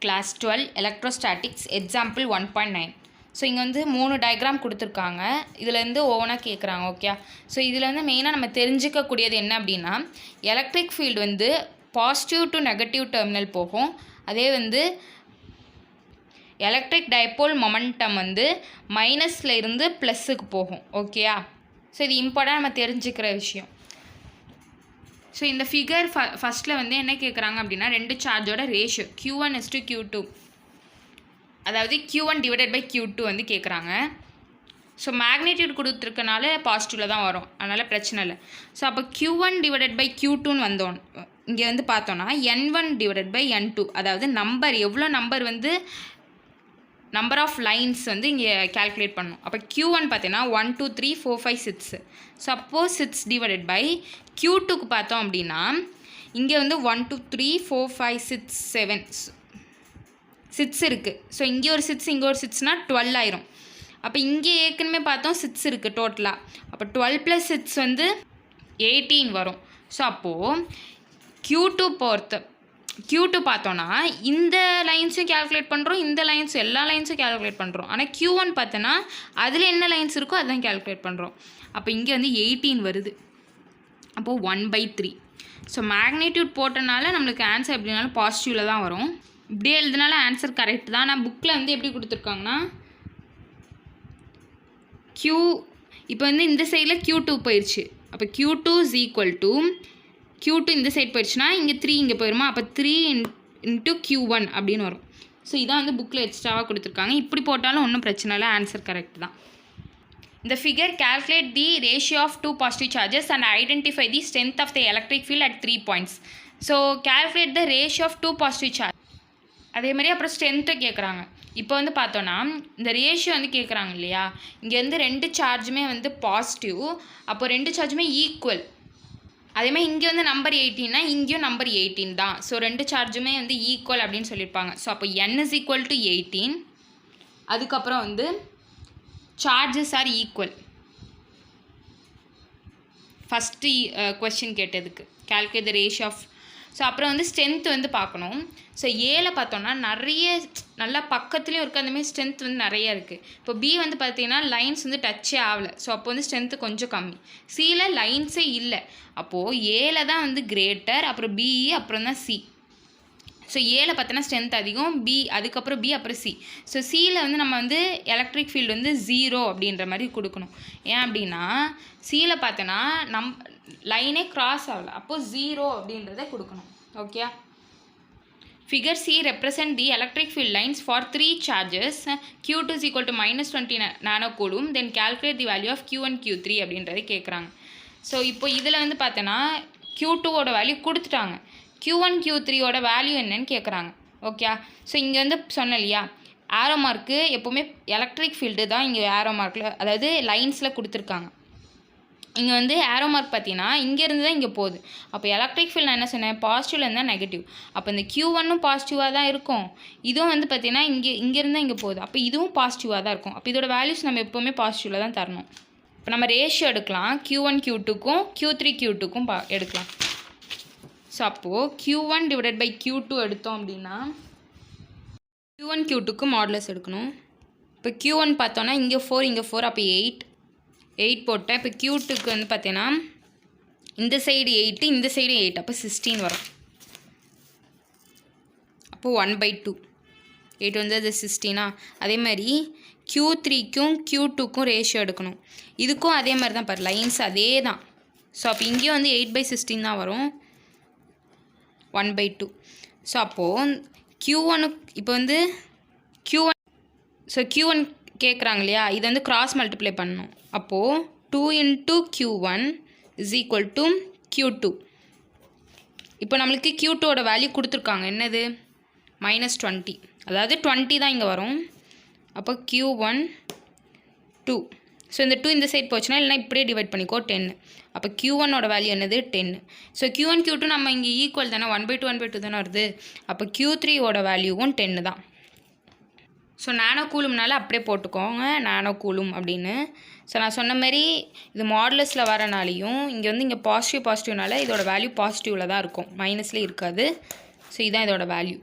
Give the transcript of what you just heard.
Class 12 Electrostatics Example 1.9. So இங்கே வந்து 3 diagram கொடுத்துருக்காங்க. இதுலேருந்து ஒவ்வொன்றா கேட்குறாங்க. ஓகே, ஸோ இதில் வந்து மெயினாக நம்ம தெரிஞ்சிக்கக்கூடியது என்ன அப்படின்னா, எலக்ட்ரிக் ஃபீல்டு வந்து பாசிட்டிவ் டு நெகட்டிவ் டெர்மினல் போகும். அதே வந்து எலக்ட்ரிக் டைபோல் மொமெண்டம் வந்து மைனஸில் இருந்து ப்ளஸ்ஸுக்கு போகும். ஓகேயா, ஸோ இது இம்பார்ட்டன்ட் நம்ம தெரிஞ்சுக்கிற விஷயம். ஸோ இந்த ஃபிகர் ஃபஸ்ட்டில் வந்து என்ன கேட்குறாங்க அப்படின்னா, 2 சார்ஜோட ரேஷியோ Q1:Q2, அதாவது Q1 டிவைடட் பை Q2 வந்து கேட்குறாங்க. ஸோ மேக்னிடியூட் கொடுத்துருக்கனால பாசிட்டிவில் தான் வரும், அதனால் பிரச்சனை இல்லை. ஸோ அப்போ Q1 டிவைடட் பை Q2ன்னு வந்தோம். இங்கே வந்து பார்த்தோன்னா N1 டிவைடட் பை N2, அதாவது நம்பர் எவ்வளோ நம்பர் வந்து நம்பர் ஆஃப் லைன்ஸ் வந்து இங்கே கேல்குலேட் பண்ணணும். அப்போ Q1 பார்த்தீங்கன்னா 1 2 3 4 5 6. ஸோ அப்போது 6 டிவைடட் பை Q2க்கு பார்த்தோம் அப்படின்னா இங்கே வந்து 1 2 3 4 5 6 7 6 இருக்குது. ஸோ இங்கே ஒரு 6 இங்கே ஒரு 6னா 12 ஆயிரும். அப்போ இங்கே ஏற்கனவே பார்த்தோம் 6 இருக்குது டோட்டலாக. அப்போ 12 + 6 வந்து 18 வரும். ஸோ அப்போது Q2 பார்த்தோன்னா இந்த லைன்ஸும் கேல்குலேட் பண்ணுறோம், இந்த லைன்ஸ் எல்லா லைன்ஸும் கேல்குலேட் பண்ணுறோம். ஆனால் Q1 பார்த்தோன்னா அதில் என்ன லைன்ஸ் இருக்கோ அதுதான் கேல்குலேட் பண்ணுறோம். அப்போ இங்கே வந்து 18 வருது. அப்போது 1/3. ஸோ மேக்னிடியூட் போட்டனால நம்மளுக்கு ஆன்சர் எப்படினாலும் பாசிட்டிவில் தான் வரும். இப்படியே எழுதுனால ஆன்சர் கரெக்ட் தான். ஆனால் புக்கில் வந்து எப்படி கொடுத்துருக்காங்கன்னா இப்போ வந்து இந்த சைடில் Q2 போயிடுச்சு. அப்போ Q2 = Q2 இந்த சைட் போயிடுச்சுன்னா இங்கே 3 இங்கே போயிடுமா, அப்போ 3 × Q1 அப்படின்னு வரும். ஸோ இதான் வந்து புக்கில் எக்ஸ்ட்ராவாக கொடுத்துருக்காங்க. இப்படி போட்டாலும் ஒன்றும் பிரச்சனை இல்லை, ஆன்சர் கரெக்ட் தான். இந்த figure calculate the ratio of 2 positive charges and identify the strength of the electric field at 3 points. So calculate the ratio of 2 positive charges. அதே மாதிரி அப்புறம் ஸ்ட்ரென்த்தை கேட்குறாங்க. இப்போ வந்து பார்த்தோன்னா இந்த ரேஷியோ வந்து கேட்குறாங்க இல்லையா, இங்கே வந்து 2 சார்ஜுமே வந்து பாசிட்டிவ், அப்போ 2 சார்ஜுமே ஈக்குவல். அதேமாதிரி இங்கே வந்து நம்பர் 18னா இங்கேயும் நம்பர் 18 தான். ஸோ 2 சார்ஜுமே வந்து ஈக்குவல் அப்படின்னு சொல்லியிருப்பாங்க. ஸோ அப்போ n = 18. அதுக்கப்புறம் வந்து charges are equal. First question கேட்டதுக்கு calculate the ratio of. So அப்புறம் வந்து ஸ்ட்ரென்த் வந்து பார்க்கணும். ஸோ ஏல பார்த்தோன்னா நிறைய நல்லா பக்கத்துலேயும் இருக்குது, அந்தமாதிரி ஸ்ட்ரென்த் வந்து நிறைய இருக்குது. இப்போ பி வந்து பார்த்தீங்கன்னா லைன்ஸ் வந்து டச்சே ஆகலை. ஸோ அப்போ வந்து ஸ்ட்ரென்த்து கொஞ்சம் கம்மி. சியில் லைன்ஸே இல்லை. அப்போது ஏல தான் வந்து கிரேட்டர், அப்புறம் பிஇ, அப்புறம் தான் சி. ஸோ ஏல பார்த்தோன்னா ஸ்ட்ரென்த் அதிகம், பி அதுக்கப்புறம் பி அப்புறம் சி. ஸோ சியில் வந்து நம்ம வந்து எலக்ட்ரிக் ஃபீல்டு வந்து 0 அப்படின்ற மாதிரி கொடுக்கணும். ஏன் அப்படின்னா சியில் பார்த்தோன்னா லைனே கிராஸ் ஆகலை, அப்போது 0 அப்படின்றத கொடுக்கணும். Okay, figure C represent the electric field lines for 3 charges. Q2 = -20 nanocoulomb. Then calculate the value of Q1 Q3 அப்படின்றத கேட்குறாங்க. ஸோ இப்போ இதில் வந்து பார்த்தோன்னா Q2ஓட வேல்யூ கொடுத்துட்டாங்க, Q1 Q3ஓட வேல்யூ என்னன்னு கேட்குறாங்க. ஓகே, ஸோ இங்கே வந்து சொன்னேன் இல்லையா, ஆரோ மார்க்கு எப்போவுமே எலக்ட்ரிக் ஃபீல்டு தான் இங்கே ஆரோ மார்க்கில், அதாவது லைன்ஸில் கொடுத்துருக்காங்க. இங்கே வந்து ஆரோ மார்க் பார்த்தீங்கன்னா இங்கேருந்து தான் இங்கே போகுது. அப்போ எலக்ட்ரிக் ஃபீல்டு நான் என்ன சொன்னேன், பாசிட்டிவ்ல இருந்தால் நெகட்டிவ். அப்போ இந்த Q1ம் பாசிட்டிவாக தான் இருக்கும், இதுவும் வந்து பார்த்தீங்கன்னா இங்கேருந்து தான் இங்கே போகுது. அப்போ இதுவும் பாசிட்டிவாக தான் இருக்கும். அப்போ இதோட வேல்யூஸ் நம்ம எப்போவுமே பாசிட்டிவில் தான் தரணும். இப்போ நம்ம ரேஷியோ எடுக்கலாம், Q1 Q2க்கும் Q3 Q2க்கும் எடுக்கலாம். ஸோ அப்போது Q1 டிவைடட் பை Q2 எடுத்தோம் அப்படின்னா Q1 Q2க்கு மாடுலஸ் எடுக்கணும். இப்போ Q1 பார்த்தோன்னா இங்கே 4 இங்கே 4, அப்போ 8 போட்டேன். இப்போ Q2க்கு வந்து பார்த்தீங்கன்னா இந்த சைடு 8 இந்த சைடு 8, அப்போ 16 வரும். அப்போது 1/2, 8 வந்து அது 16. அதே மாதிரி Q3க்கும் Q2க்கும் ரேஷியோ எடுக்கணும். இதுக்கும் அதே மாதிரி தான் பாரு, லைன்ஸ் அதே தான். ஸோ அப்போ இங்கேயும் வந்து 8/16 தான் வரும், 1/2. ஸோ அப்போது Q1 இப்போ வந்து Q1 கேட்குறாங்க இல்லையா, இதை வந்து கிராஸ் மல்டிப்ளை பண்ணணும். அப்போது 2 × Q1 = Q2. இப்போ நம்மளுக்கு Q2ஓட வேல்யூ கொடுத்துருக்காங்க, என்னது -20, அதாவது 20 தான் இங்கே வரும். அப்போ Q1 2. ஸோ இந்த 2 இந்த சைட் போச்சுன்னா இல்லைனா இப்படியே டிவைட் பண்ணிக்கோ 10. அப்போ Q1ஓட வேல்யூ என்னது 10. ஸோ Q1 Q2 நம்ம இங்கே ஈக்குவல் தானே, 1/2 தானே வருது. அப்போ Q3ஓட வேல்யூவும் 10 தான். ஸோ நானோ கூலும்னால அப்படியே போட்டுக்கோங்க நானோ கூலும் அப்படின்னு. ஸோ நான் சொன்ன மாதிரி இது மாடுலஸில் வரனாலையும் இங்கே வந்து இங்கே பாசிட்டிவ்னால இதோட வேல்யூ பாசிட்டிவில் தான் இருக்கும், மைனஸ்லேயே இருக்காது. ஸோ இதுதான் இதோட வேல்யூ.